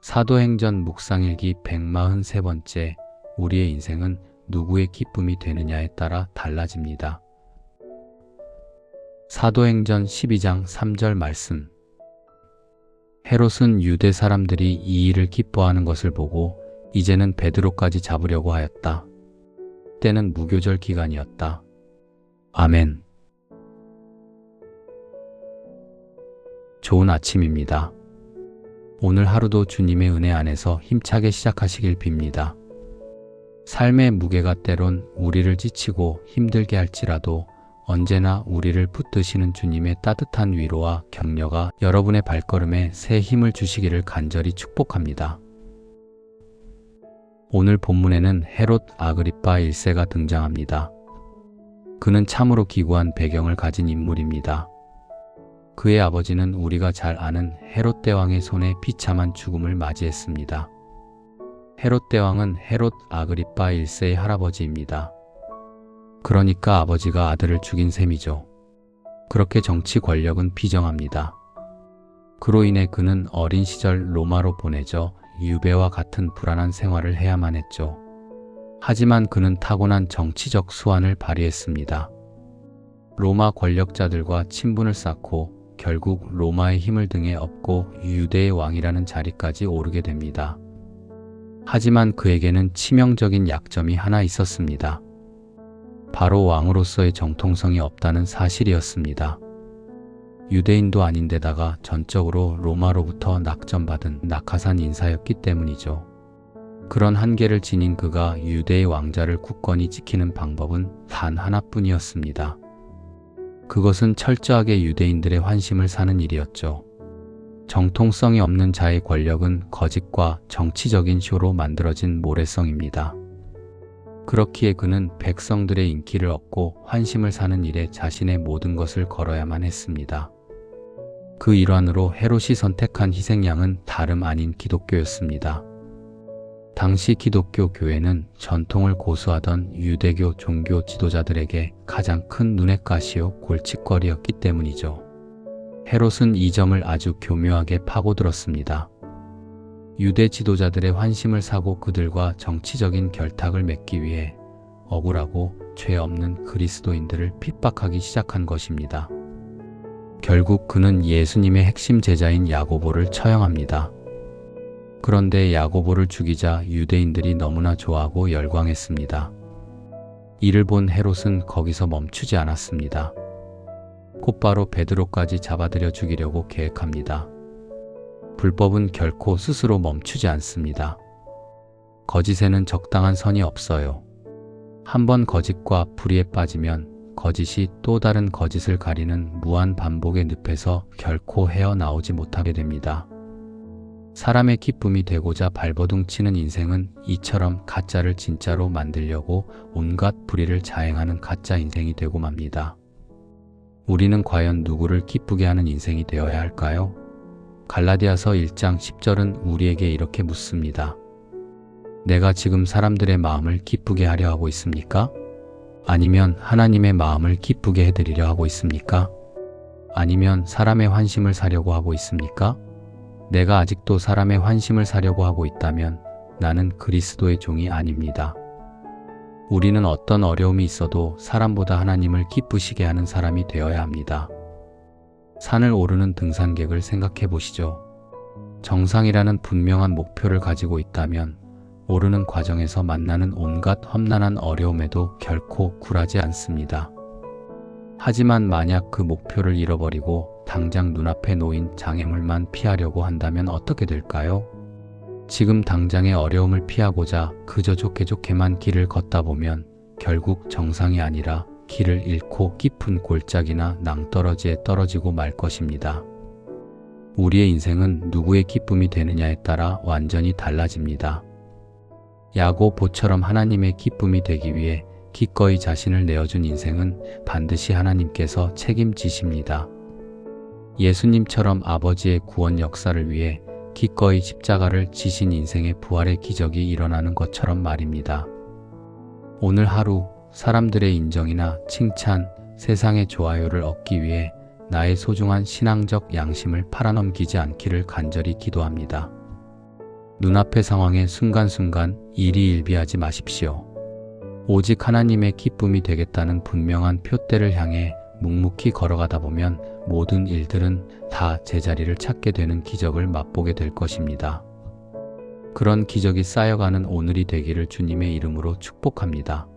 사도행전 묵상일기 143번째. 우리의 인생은 누구의 기쁨이 되느냐에 따라 달라집니다. 사도행전 12장 3절 말씀. 헤롯은 유대 사람들이 이 일을 기뻐하는 것을 보고 이제는 베드로까지 잡으려고 하였다. 때는 무교절 기간이었다. 아멘. 좋은 아침입니다. 오늘 하루도 주님의 은혜 안에서 힘차게 시작하시길 빕니다. 삶의 무게가 때론 우리를 지치고 힘들게 할지라도 언제나 우리를 붙드시는 주님의 따뜻한 위로와 격려가 여러분의 발걸음에 새 힘을 주시기를 간절히 축복합니다. 오늘 본문에는 헤롯 아그리파 1세가 등장합니다. 그는 참으로 기구한 배경을 가진 인물입니다. 그의 아버지는 우리가 잘 아는 헤롯 대왕의 손에 비참한 죽음을 맞이했습니다. 헤롯 대왕은 헤롯 아그리파 1세의 할아버지입니다. 그러니까 아버지가 아들을 죽인 셈이죠. 그렇게 정치 권력은 비정합니다. 그로 인해 그는 어린 시절 로마로 보내져 유배와 같은 불안한 생활을 해야만 했죠. 하지만 그는 타고난 정치적 수완을 발휘했습니다. 로마 권력자들과 친분을 쌓고 결국 로마의 힘을 등에 업고 유대의 왕이라는 자리까지 오르게 됩니다. 하지만 그에게는 치명적인 약점이 하나 있었습니다. 바로 왕으로서의 정통성이 없다는 사실이었습니다. 유대인도 아닌데다가 전적으로 로마로부터 낙점받은 낙하산 인사였기 때문이죠. 그런 한계를 지닌 그가 유대의 왕자를 굳건히 지키는 방법은 단 하나뿐이었습니다. 그것은 철저하게 유대인들의 환심을 사는 일이었죠. 정통성이 없는 자의 권력은 거짓과 정치적인 쇼로 만들어진 모래성입니다. 그렇기에 그는 백성들의 인기를 얻고 환심을 사는 일에 자신의 모든 것을 걸어야만 했습니다. 그 일환으로 헤롯이 선택한 희생양은 다름 아닌 기독교였습니다. 당시 기독교 교회는 전통을 고수하던 유대교 종교 지도자들에게 가장 큰 눈엣가시요 골칫거리였기 때문이죠. 헤롯은 이 점을 아주 교묘하게 파고들었습니다. 유대 지도자들의 환심을 사고 그들과 정치적인 결탁을 맺기 위해 억울하고 죄 없는 그리스도인들을 핍박하기 시작한 것입니다. 결국 그는 예수님의 핵심 제자인 야고보를 처형합니다. 그런데 야고보를 죽이자 유대인들이 너무나 좋아하고 열광했습니다. 이를 본 헤롯은 거기서 멈추지 않았습니다. 곧바로 베드로까지 잡아들여 죽이려고 계획합니다. 불법은 결코 스스로 멈추지 않습니다. 거짓에는 적당한 선이 없어요. 한번 거짓과 불의에 빠지면 거짓이 또 다른 거짓을 가리는 무한 반복의 늪에서 결코 헤어나오지 못하게 됩니다. 사람의 기쁨이 되고자 발버둥 치는 인생은 이처럼 가짜를 진짜로 만들려고 온갖 불의를 자행하는 가짜 인생이 되고 맙니다. 우리는 과연 누구를 기쁘게 하는 인생이 되어야 할까요? 갈라디아서 1장 10절은 우리에게 이렇게 묻습니다. 내가 지금 사람들의 마음을 기쁘게 하려 하고 있습니까? 아니면 하나님의 마음을 기쁘게 해드리려 하고 있습니까? 아니면 사람의 환심을 사려고 하고 있습니까? 내가 아직도 사람의 환심을 사려고 하고 있다면 나는 그리스도의 종이 아닙니다. 우리는 어떤 어려움이 있어도 사람보다 하나님을 기쁘시게 하는 사람이 되어야 합니다. 산을 오르는 등산객을 생각해 보시죠. 정상이라는 분명한 목표를 가지고 있다면 오르는 과정에서 만나는 온갖 험난한 어려움에도 결코 굴하지 않습니다. 하지만 만약 그 목표를 잃어버리고 당장 눈앞에 놓인 장애물만 피하려고 한다면 어떻게 될까요? 지금 당장의 어려움을 피하고자 그저 좋게만 길을 걷다 보면 결국 정상이 아니라 길을 잃고 깊은 골짜기나 낭떠러지에 떨어지고 말 것입니다. 우리의 인생은 누구의 기쁨이 되느냐에 따라 완전히 달라집니다. 야고보처럼 하나님의 기쁨이 되기 위해 기꺼이 자신을 내어준 인생은 반드시 하나님께서 책임지십니다. 예수님처럼 아버지의 구원 역사를 위해 기꺼이 십자가를 지신 인생의 부활의 기적이 일어나는 것처럼 말입니다. 오늘 하루 사람들의 인정이나 칭찬, 세상의 좋아요를 얻기 위해 나의 소중한 신앙적 양심을 팔아넘기지 않기를 간절히 기도합니다. 눈앞의 상황에 순간순간 일희일비하지 마십시오. 오직 하나님의 기쁨이 되겠다는 분명한 표대를 향해 묵묵히 걸어가다 보면 모든 일들은 다 제자리를 찾게 되는 기적을 맛보게 될 것입니다. 그런 기적이 쌓여가는 오늘이 되기를 주님의 이름으로 축복합니다.